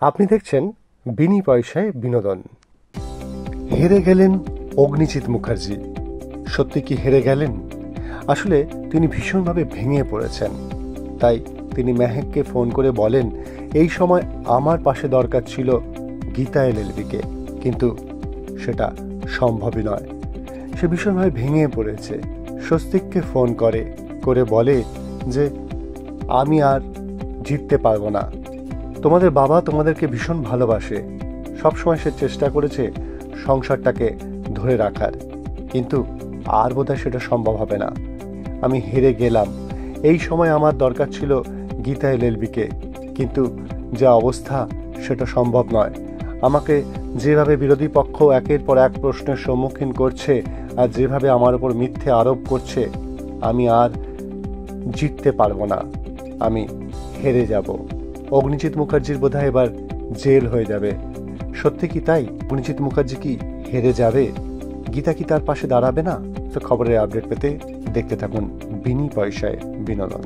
আপনি দেখছেন বিনি পয়সায় বিনোদন। হেরে গেলেন অগ্নিজিৎ মুখার্জি। সত্যি কি হেরে গেলেন? আসলে তিনি ভীষণভাবে ভেঙে পড়েছেন। তাই তিনি মেহেককে ফোন করে বলেন, এই সময় আমার পাশে দরকার ছিল গীতা এলএলবিকে, কিন্তু সেটা সম্ভবই নয়। সে ভীষণভাবে ভেঙে পড়েছে। স্বস্তিককে ফোন করে বলে যে আমি আর জিততে পারবো না। তোমাদের বাবা তোমাদেরকে ভীষণ ভালোবাসে, সবসময় সে চেষ্টা করেছে সংসারটাকে ধরে রাখার, কিন্তু আর বোধহয় সেটা সম্ভব হবে না। আমি হেরে গেলাম। এই সময় আমার দরকার ছিল গীতা এলএলবিকে, কিন্তু যা অবস্থা সেটা সম্ভব নয়। আমাকে যেভাবে বিরোধী পক্ষ একের পর এক প্রশ্নের সম্মুখীন করছে আর যেভাবে আমার উপর মিথ্যে আরোপ করছে, আমি আর জিততে পারবো না, আমি হেরে যাব। অগ্নিজিৎ মুখার্জির বোধহয় এবার জেল হয়ে যাবে। সত্যি কি তাই? অগ্নিজিৎ মুখার্জি কি হেরে যাবে? গীতা কি তার পাশে দাঁড়াবে না? তো খবরের আপডেট পেতে দেখতে থাকুন বিনি পয়সায় বিনোদন।